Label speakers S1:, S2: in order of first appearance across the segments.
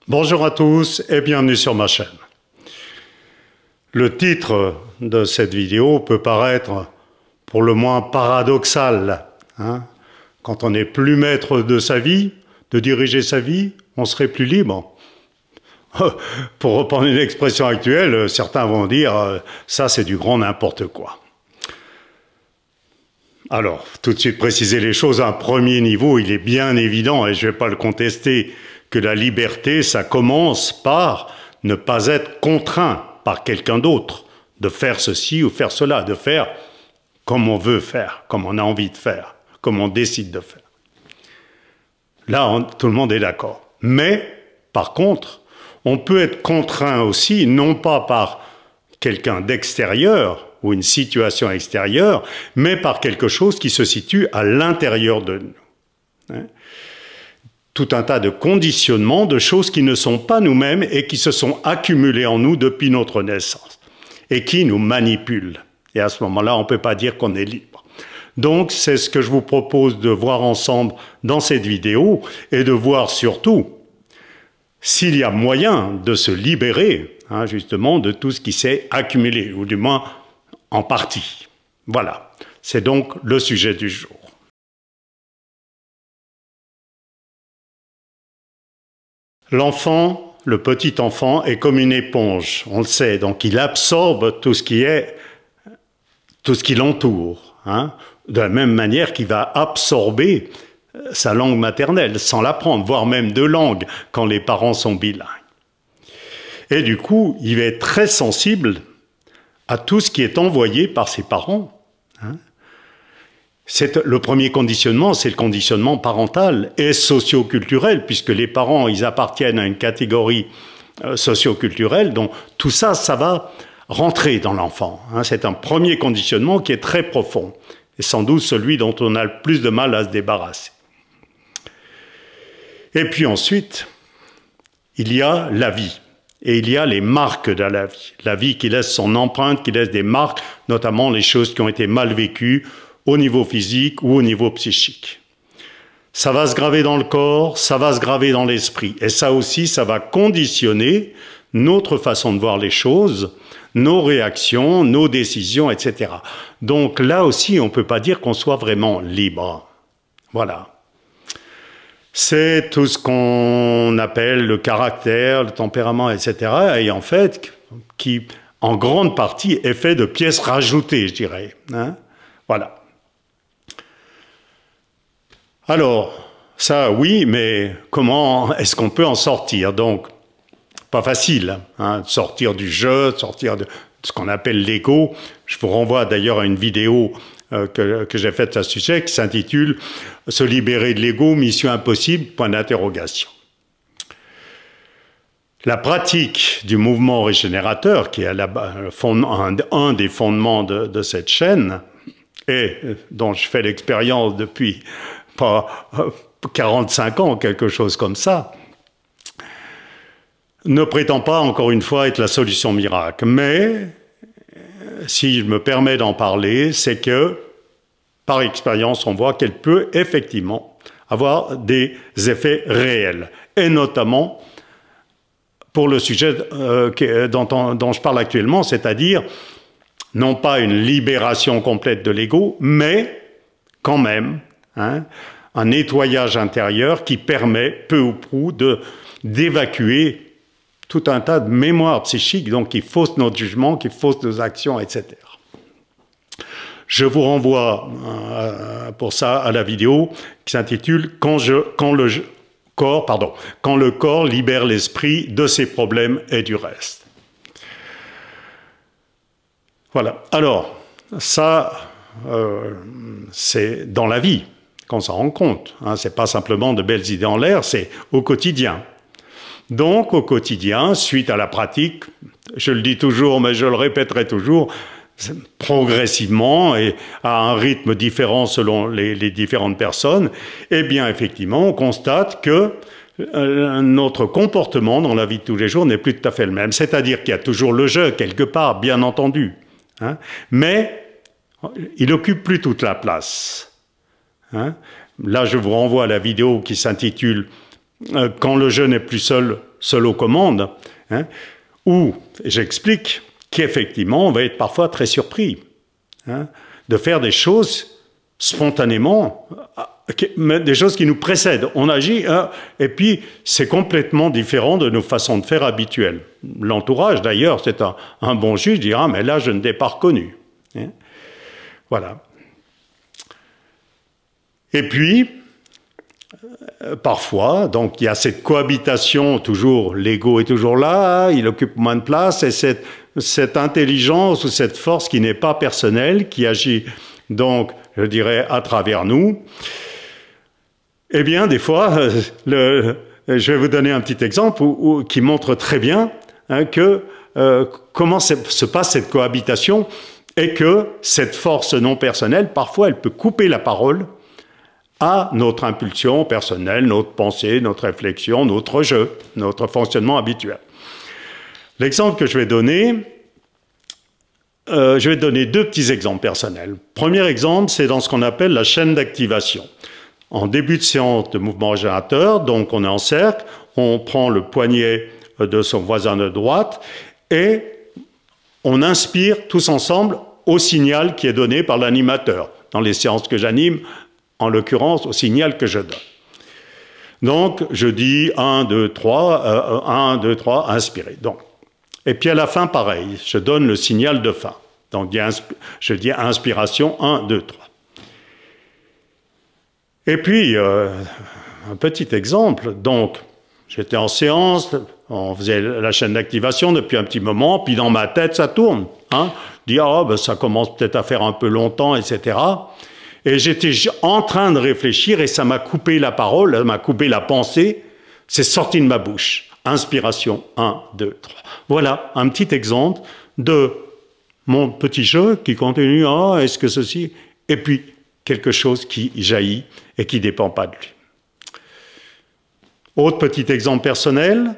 S1: Bonjour à tous et bienvenue sur ma chaîne. Le titre de cette vidéo peut paraître pour le moins paradoxal. Quand on n'est plus maître de sa vie, de diriger sa vie, on serait plus libre. Pour reprendre une expression actuelle, certains vont dire ça c'est du grand n'importe quoi. Alors, tout de suite préciser les choses à un premier niveau, il est bien évident, et je ne vais pas le contester, que la liberté, ça commence par ne pas être contraint par quelqu'un d'autre de faire ceci ou faire cela, de faire comme on veut faire, comme on a envie de faire, comme on décide de faire. Là, tout le monde est d'accord. Mais, par contre, on peut être contraint aussi, non pas par quelqu'un d'extérieur ou une situation extérieure, mais par quelque chose qui se situe à l'intérieur de nous. Tout un tas de conditionnements, de choses qui ne sont pas nous-mêmes et qui se sont accumulées en nous depuis notre naissance et qui nous manipulent. Et à ce moment-là, on ne peut pas dire qu'on est libre. Donc, c'est ce que je vous propose de voir ensemble dans cette vidéo et de voir surtout s'il y a moyen de se libérer, justement, de tout ce qui s'est accumulé, ou du moins en partie. Voilà, c'est donc le sujet du jour. L'enfant, le petit enfant, est comme une éponge, on le sait, donc il absorbe tout ce qui l'entoure, de la même manière qu'il va absorber sa langue maternelle, sans l'apprendre, voire même deux langues, quand les parents sont bilingues. Et du coup, il va être très sensible à tout ce qui est envoyé par ses parents. Le premier conditionnement, c'est le conditionnement parental et socio-culturel, puisque les parents, ils appartiennent à une catégorie socio-culturelle, donc tout ça, ça va rentrer dans l'enfant. C'est un premier conditionnement qui est très profond, et sans doute celui dont on a le plus de mal à se débarrasser. Et puis ensuite, il y a la vie. Et il y a les marques de la vie qui laisse son empreinte, qui laisse des marques, notamment les choses qui ont été mal vécues au niveau physique ou au niveau psychique. Ça va se graver dans le corps, ça va se graver dans l'esprit. Et ça aussi, ça va conditionner notre façon de voir les choses, nos réactions, nos décisions, etc. Donc là aussi, on ne peut pas dire qu'on soit vraiment libre. Voilà. C'est tout ce qu'on appelle le caractère, le tempérament, etc. Et en fait, qui en grande partie est fait de pièces rajoutées, je dirais. Voilà. Alors, ça oui, mais comment est-ce qu'on peut en sortir? Donc, pas facile, sortir du jeu, sortir de ce qu'on appelle l'ego. Je vous renvoie d'ailleurs à une vidéo que j'ai faite à ce sujet, qui s'intitule « Se libérer de l'ego, mission impossible, point d'interrogation ». La pratique du mouvement régénérateur, qui est un des fondements de cette chaîne, et dont je fais l'expérience depuis pas 45 ans, quelque chose comme ça, ne prétend pas, encore une fois, être la solution miracle. Mais, si je me permets d'en parler, c'est que, par expérience, on voit qu'elle peut effectivement avoir des effets réels. Et notamment, pour le sujet dont je parle actuellement, c'est-à-dire, non pas une libération complète de l'ego, mais quand même, un nettoyage intérieur qui permet, peu ou prou, d'évacuer tout un tas de mémoires psychiques, donc qui faussent notre jugement, qui faussent nos actions, etc. Je vous renvoie pour ça à la vidéo qui s'intitule « Quand le corps libère l'esprit de ses problèmes et du reste ». Voilà. Alors, ça, c'est dans la vie qu'on s'en rend compte. Ce n'est pas simplement de belles idées en l'air, c'est au quotidien. Donc, au quotidien, suite à la pratique, je le dis toujours, mais je le répéterai toujours, progressivement et à un rythme différent selon les différentes personnes, eh bien, effectivement, on constate que notre comportement dans la vie de tous les jours n'est plus tout à fait le même. C'est-à-dire qu'il y a toujours le jeu, quelque part, bien entendu, mais il n'occupe plus toute la place. Là, je vous renvoie à la vidéo qui s'intitule quand le jeu n'est plus seul aux commandes, hein, où j'explique qu'effectivement, on va être parfois très surpris, hein, de faire des choses spontanément, des choses qui nous précèdent. On agit, hein, et puis c'est complètement différent de nos façons de faire habituelles. L'entourage, d'ailleurs, c'est un bon juge, dira, mais là, je ne t'ai pas reconnu. Hein. Voilà. Et puis, parfois, donc il y a cette cohabitation, toujours, l'ego est toujours là, il occupe moins de place, et cette intelligence ou cette force qui n'est pas personnelle, qui agit donc, je dirais, à travers nous. Eh bien, des fois, je vais vous donner un petit exemple qui montre très bien, hein, comment se passe cette cohabitation, et que cette force non personnelle, parfois, elle peut couper la parole à notre impulsion personnelle, notre pensée, notre réflexion, notre jeu, notre fonctionnement habituel. L'exemple que je vais donner deux petits exemples personnels. Premier exemple, c'est dans ce qu'on appelle la chaîne d'activation. En début de séance de mouvement régénérateur, donc on est en cercle, on prend le poignet de son voisin de droite et on inspire tous ensemble au signal qui est donné par l'animateur. Dans les séances que j'anime, en l'occurrence, au signal que je donne. Donc, je dis 1, 2, 3, 1, 2, 3, inspirez. Donc, et puis à la fin, pareil, je donne le signal de fin. Donc, je dis inspiration, 1, 2, 3. Et puis, un petit exemple. Donc, j'étais en séance, on faisait la chaîne d'activation depuis un petit moment, puis dans ma tête, ça tourne. Hein. Je dis, oh, ben, ça commence peut-être à faire un peu longtemps, etc. Et j'étais en train de réfléchir et ça m'a coupé la parole, ça m'a coupé la pensée, c'est sorti de ma bouche. Inspiration, 1, 2, 3. Voilà un petit exemple de mon petit jeu qui continue, ah, est-ce que ceci... Et puis, quelque chose qui jaillit et qui ne dépend pas de lui. Autre petit exemple personnel,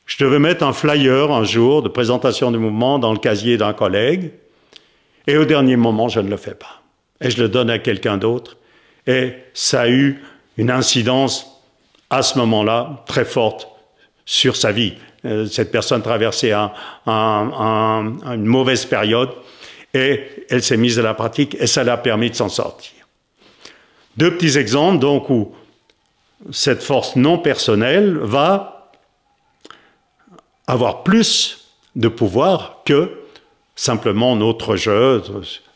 S1: je devais mettre un flyer un jour de présentation du mouvement dans le casier d'un collègue et au dernier moment, je ne le fais pas. Et je le donne à quelqu'un d'autre. Et ça a eu une incidence, à ce moment-là, très forte sur sa vie. Cette personne traversait une mauvaise période et elle s'est mise à la pratique et ça l'a permis de s'en sortir. Deux petits exemples, donc, où cette force non personnelle va avoir plus de pouvoir que simplement notre jeu,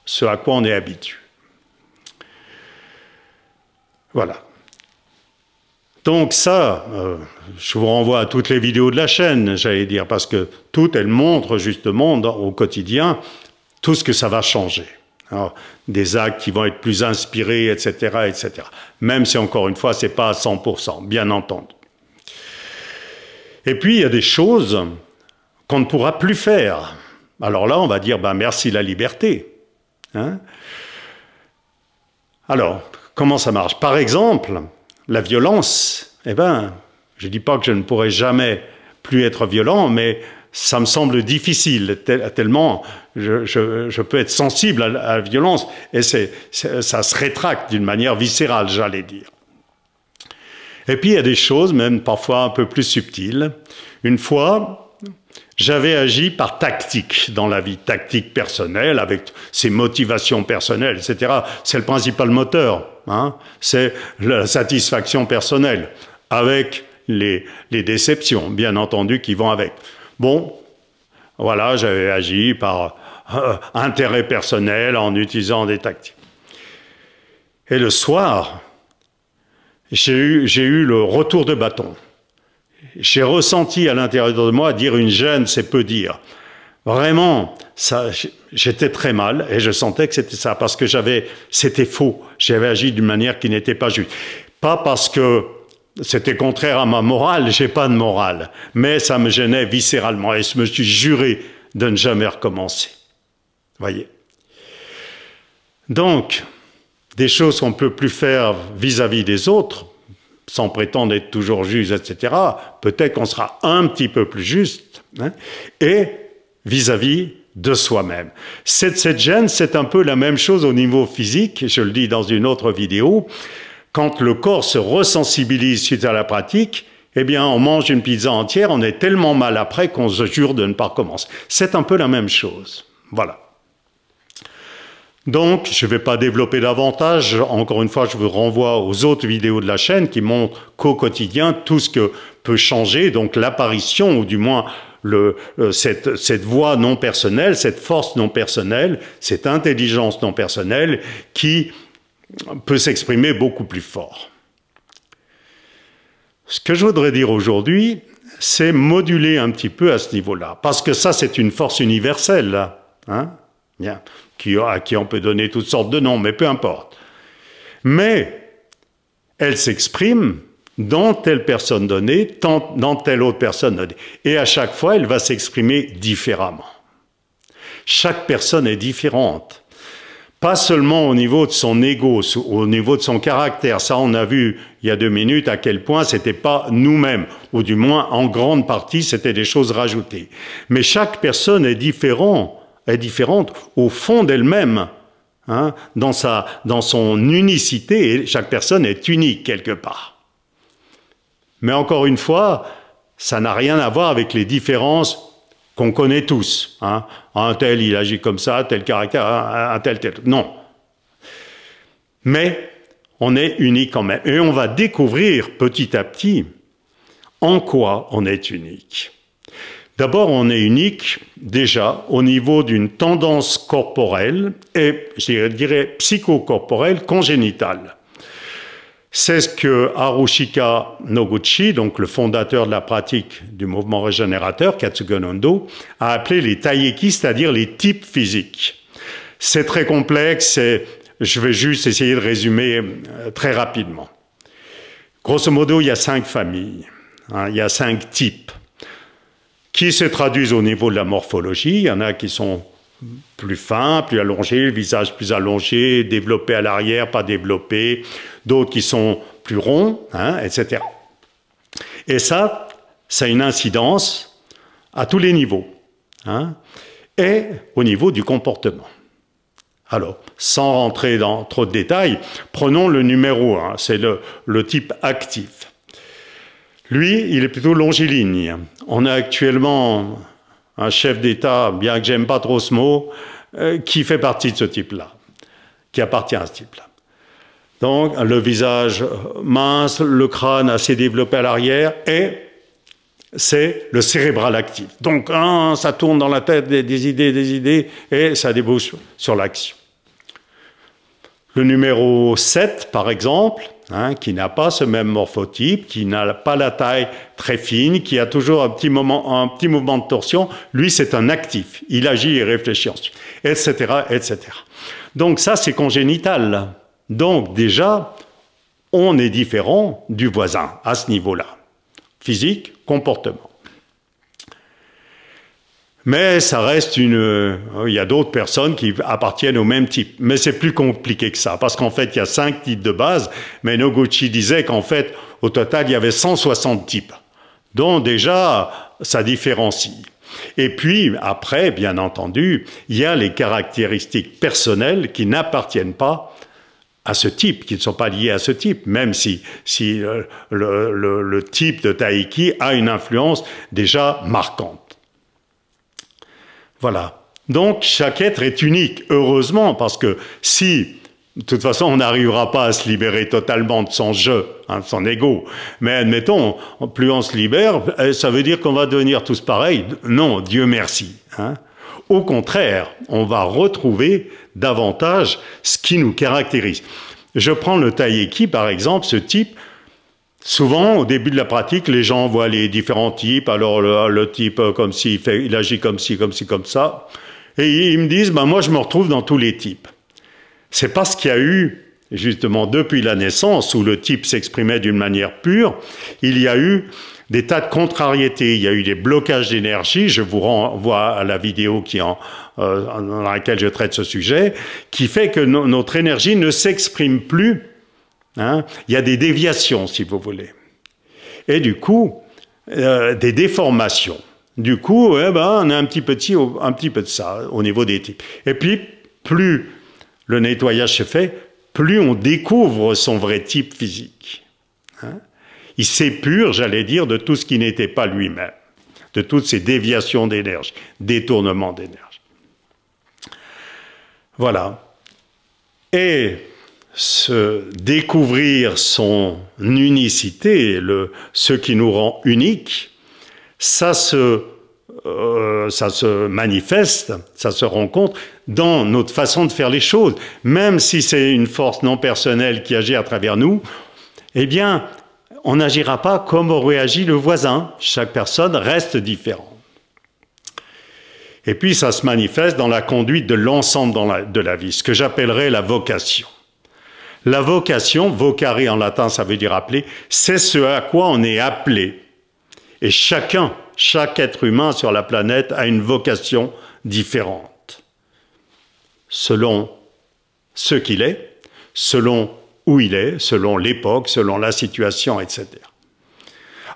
S1: ce à quoi on est habitué. Voilà. Donc ça, je vous renvoie à toutes les vidéos de la chaîne, j'allais dire, parce que toutes, elles montrent justement au quotidien tout ce que ça va changer. Alors, des actes qui vont être plus inspirés, etc., etc. Même si, encore une fois, ce n'est pas à 100%, bien entendu. Et puis, il y a des choses qu'on ne pourra plus faire. Alors là, on va dire, ben, merci la liberté. Hein? Alors, comment ça marche? Par exemple, la violence, eh ben, je ne dis pas que je ne pourrai jamais plus être violent, mais ça me semble difficile, tellement je peux être sensible à la violence, et ça se rétracte d'une manière viscérale, j'allais dire. Et puis il y a des choses, même parfois un peu plus subtiles. Une fois, j'avais agi par tactique dans la vie, tactique personnelle, avec ses motivations personnelles, etc. C'est le principal moteur, hein, c'est la satisfaction personnelle, avec les déceptions, bien entendu, qui vont avec. Bon, voilà, j'avais agi par intérêt personnel en utilisant des tactiques. Et le soir, j'ai eu le retour de bâton. J'ai ressenti à l'intérieur de moi dire une gêne, c'est peu dire. Vraiment, j'étais très mal et je sentais que c'était ça, parce que c'était faux. J'avais agi d'une manière qui n'était pas juste. Pas parce que c'était contraire à ma morale, j'ai pas de morale, mais ça me gênait viscéralement et je me suis juré de ne jamais recommencer. Voyez. Donc, des choses qu'on ne peut plus faire vis-à-vis des autres, sans prétendre être toujours juste, etc., peut-être qu'on sera un petit peu plus juste, hein, et vis-à-vis de soi-même. Cette gêne, c'est un peu la même chose au niveau physique, je le dis dans une autre vidéo. quand le corps se resensibilise suite à la pratique, eh bien, on mange une pizza entière, on est tellement mal après qu'on se jure de ne pas recommencer. C'est un peu la même chose. Voilà. Donc, je ne vais pas développer davantage. Encore une fois, je vous renvoie aux autres vidéos de la chaîne qui montrent qu'au quotidien, tout ce que peut changer, donc l'apparition, ou du moins cette voix non personnelle, cette force non personnelle, cette intelligence non personnelle qui peut s'exprimer beaucoup plus fort. Ce que je voudrais dire aujourd'hui, c'est moduler un petit peu à ce niveau-là. Parce que ça, c'est une force universelle, là, hein, bien, à qui on peut donner toutes sortes de noms, mais peu importe. Mais elle s'exprime dans telle personne donnée, dans telle autre personne donnée. Et à chaque fois, elle va s'exprimer différemment. Chaque personne est différente. Pas seulement au niveau de son ego, au niveau de son caractère. Ça, on a vu il y a 2 minutes à quel point c'était pas nous-mêmes, ou du moins en grande partie, c'était des choses rajoutées. Mais chaque personne est différente au fond d'elle-même, hein, dans son unicité, et chaque personne est unique quelque part. Mais encore une fois, ça n'a rien à voir avec les différences qu'on connaît tous. Hein. Un tel, il agit comme ça, tel caractère, un tel. Non. Mais on est unique quand même. Et on va découvrir petit à petit en quoi on est unique. D'abord, on est unique déjà au niveau d'une tendance corporelle et, je dirais, psychocorporelle congénitale. C'est ce que Harushika Noguchi, donc le fondateur de la pratique du mouvement régénérateur, Katsugon Hondo, a appelé les taiyeki, c'est-à-dire les types physiques. C'est très complexe et je vais juste essayer de résumer très rapidement. Grosso modo, il y a 5 familles, hein, il y a 5 types qui se traduisent au niveau de la morphologie. Il y en a qui sont plus fins, plus allongés, le visage plus allongé, développé à l'arrière, pas développé, d'autres qui sont plus ronds, hein, etc. Et ça a une incidence à tous les niveaux, hein, et au niveau du comportement. Alors, sans rentrer dans trop de détails, prenons le numéro 1, c'est le type actif. Lui, il est plutôt longiligne. On a actuellement un chef d'État, bien que j'aime pas trop ce mot, qui fait partie de ce type-là, qui appartient à ce type-là. Donc, le visage mince, le crâne assez développé à l'arrière, et c'est le cérébral actif. Donc, ça tourne dans la tête des idées, et ça débouche sur l'action. Le numéro 7, par exemple, hein, qui n'a pas ce même morphotype, qui n'a pas la taille très fine, qui a toujours un petit mouvement de torsion, lui, c'est un actif. Il agit et réfléchit ensuite, etc., etc. Donc ça, c'est congénital. Donc déjà, on est différent du voisin à ce niveau-là. Physique, comportement. Mais ça reste il y a d'autres personnes qui appartiennent au même type. Mais c'est plus compliqué que ça, parce qu'en fait, il y a 5 types de base, mais Noguchi disait qu'en fait, au total, il y avait 160 types. Donc déjà, ça différencie. Et puis, après, bien entendu, il y a les caractéristiques personnelles qui n'appartiennent pas à ce type, qui ne sont pas liées à ce type, même si le type de taïki a une influence déjà marquante. Voilà. Donc, chaque être est unique, heureusement, parce que si, de toute façon, on n'arrivera pas à se libérer totalement de son je, hein, de son ego, mais admettons, plus on se libère, ça veut dire qu'on va devenir tous pareils. Non, Dieu merci. Hein. Au contraire, on va retrouver davantage ce qui nous caractérise. Je prends le taiyeki, par exemple, ce type. Souvent, au début de la pratique, les gens voient les différents types. Alors, le type comme ci, il agit comme ci, comme ça. Et ils me disent, ben, moi, je me retrouve dans tous les types. C'est parce qu'il y a eu, justement, depuis la naissance, où le type s'exprimait d'une manière pure, il y a eu des tas de contrariétés. Il y a eu des blocages d'énergie. Je vous renvoie à la vidéo dans laquelle je traite ce sujet, qui fait que notre énergie ne s'exprime plus. Hein, il y a des déviations, si vous voulez. Et du coup, des déformations. Du coup, on a un petit peu de ça au niveau des types. Et puis, plus le nettoyage se fait, plus on découvre son vrai type physique. Hein? Il s'épure, j'allais dire, de tout ce qui n'était pas lui-même, de toutes ces déviations d'énergie, détournements d'énergie. Voilà. Et se découvrir son unicité, ce qui nous rend unique, ça se manifeste, ça se rencontre dans notre façon de faire les choses. Même si c'est une force non personnelle qui agit à travers nous, eh bien, on n'agira pas comme aurait agi le voisin. Chaque personne reste différente. Et puis, ça se manifeste dans la conduite de l'ensemble de la vie, ce que j'appellerais la vocation. La vocation, vocare en latin, ça veut dire appeler, c'est ce à quoi on est appelé. Et chaque être humain sur la planète a une vocation différente, selon ce qu'il est, selon où il est, selon l'époque, selon la situation, etc.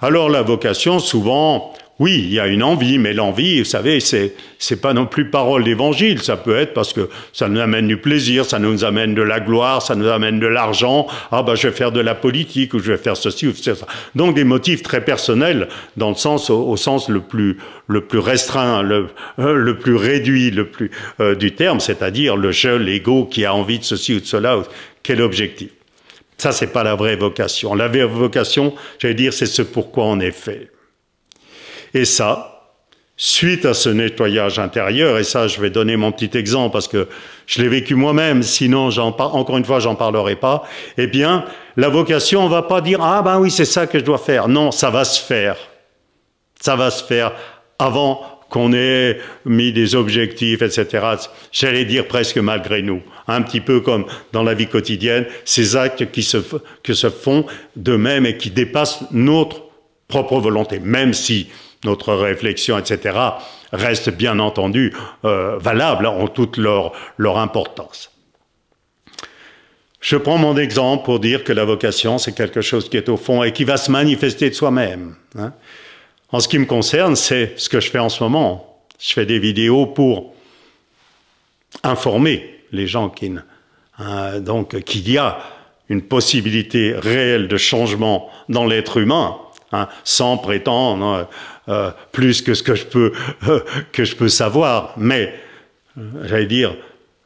S1: Alors la vocation, souvent, oui, il y a une envie, mais l'envie, vous savez, c'est pas non plus parole d'évangile. Ça peut être parce que ça nous amène du plaisir, ça nous amène de la gloire, ça nous amène de l'argent. Ah ben, je vais faire de la politique, ou je vais faire ceci, ou ça. Donc des motifs très personnels, dans le sens, au sens le plus restreint, le plus réduit, du terme, c'est-à-dire le je, l'ego qui a envie de ceci ou de cela. Quel objectif? Ça, c'est pas la vraie vocation. La vraie vocation, j'allais dire, c'est ce pourquoi on est fait. Et ça, suite à ce nettoyage intérieur, et ça, je vais donner mon petit exemple parce que je l'ai vécu moi-même, sinon, encore une fois, j'en parlerai pas, eh bien, la vocation, on va pas dire « Ah ben oui, c'est ça que je dois faire ». Non, ça va se faire. Ça va se faire avant qu'on ait mis des objectifs, etc. J'allais dire presque malgré nous. Un petit peu comme dans la vie quotidienne, ces actes qui se font d'eux-mêmes et qui dépassent notre propre volonté, même si notre réflexion, etc., reste bien entendu valable en toute leur importance. Je prends mon exemple pour dire que la vocation, c'est quelque chose qui est au fond et qui va se manifester de soi-même. Hein. En ce qui me concerne, c'est ce que je fais en ce moment. Je fais des vidéos pour informer les gens qu'il y a une possibilité réelle de changement dans l'être humain, hein, sans prétendre plus que ce que je peux savoir, mais j'allais dire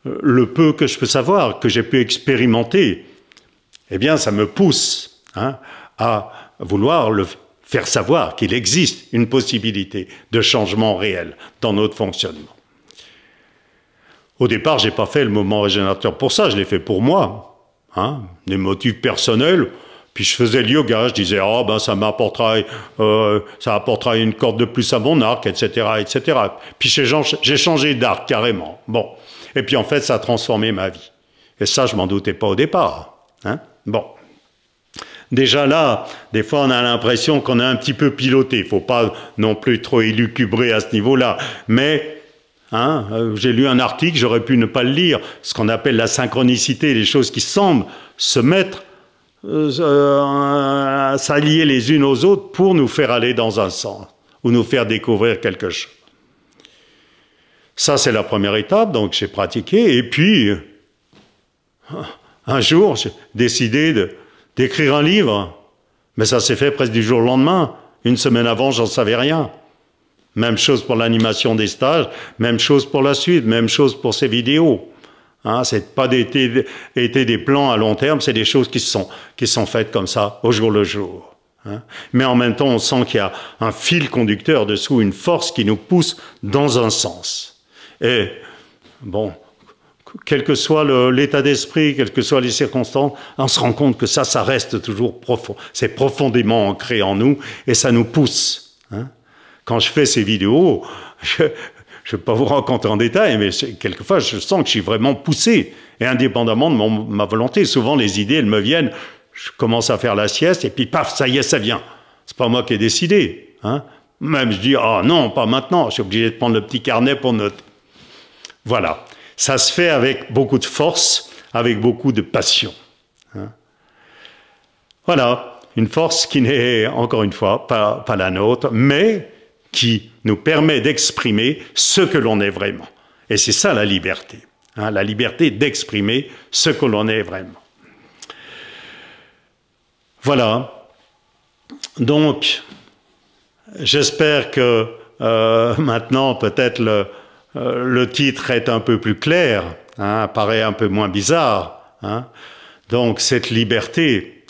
S1: le peu que je peux savoir, que j'ai pu expérimenter, eh bien ça me pousse à vouloir le faire savoir qu'il existe une possibilité de changement réel dans notre fonctionnement. Au départ, j'ai pas fait le mouvement régénérateur pour ça, je l'ai fait pour moi, hein, des motifs personnels. Puis je faisais le yoga, je disais, oh ben ça apportera une corde de plus à mon arc, etc., etc. Puis j'ai changé d'arc carrément. Bon. Et puis en fait, ça a transformé ma vie. Et ça, je m'en doutais pas au départ. Hein. Bon. Déjà là, des fois, on a l'impression qu'on est un petit peu piloté. Il ne faut pas non plus trop élucubrer à ce niveau-là. Mais j'ai lu un article, j'aurais pu ne pas le lire, ce qu'on appelle la synchronicité, les choses qui semblent se mettre s'allier les unes aux autres pour nous faire aller dans un sens ou nous faire découvrir quelque chose. Ça, c'est la première étape, donc j'ai pratiqué. Et puis, un jour, j'ai décidé d'écrire un livre. Mais ça s'est fait presque du jour au lendemain. Une semaine avant, j'en savais rien. Même chose pour l'animation des stages, même chose pour la suite, même chose pour ces vidéos. Hein, c'est pas été des plans à long terme, c'est des choses qui sont faites comme ça, au jour le jour. Hein. Mais en même temps, on sent qu'il y a un fil conducteur dessous, une force qui nous pousse dans un sens. Et bon, quel que soit l'état d'esprit, quelles que soient les circonstances, on se rend compte que ça reste toujours profond. C'est profondément ancré en nous et ça nous pousse. Hein. Quand je fais ces vidéos, je ne vais pas vous raconter en détail, mais quelquefois, je sens que je suis vraiment poussé, et indépendamment de ma volonté. Souvent, les idées, elles me viennent, je commence à faire la sieste, et puis paf, ça y est, ça vient. C'est pas moi qui ai décidé. Hein. Même je dis, ah non, pas maintenant, je suis obligé de prendre le petit carnet pour noter. Voilà. Ça se fait avec beaucoup de force, avec beaucoup de passion. Hein. Voilà. Une force qui n'est, encore une fois, pas la nôtre, mais qui nous permet d'exprimer ce que l'on est vraiment. Et c'est ça la liberté, hein, la liberté d'exprimer ce que l'on est vraiment. Voilà. Donc, j'espère que maintenant, peut-être le titre est un peu plus clair, hein, paraît un peu moins bizarre. Hein. Donc, cette liberté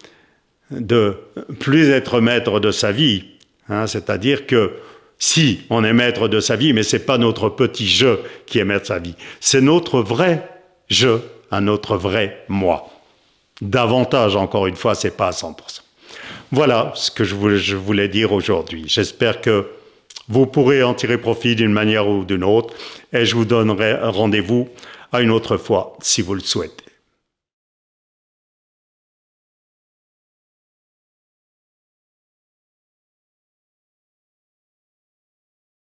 S1: de plus être maître de sa vie, hein, c'est-à-dire que si on est maître de sa vie, mais c'est pas notre petit je qui est maître de sa vie, c'est notre vrai je, notre vrai moi. Davantage, encore une fois, c'est pas à 100%. Voilà ce que je voulais dire aujourd'hui. J'espère que vous pourrez en tirer profit d'une manière ou d'une autre, et je vous donnerai rendez-vous à une autre fois, si vous le souhaitez.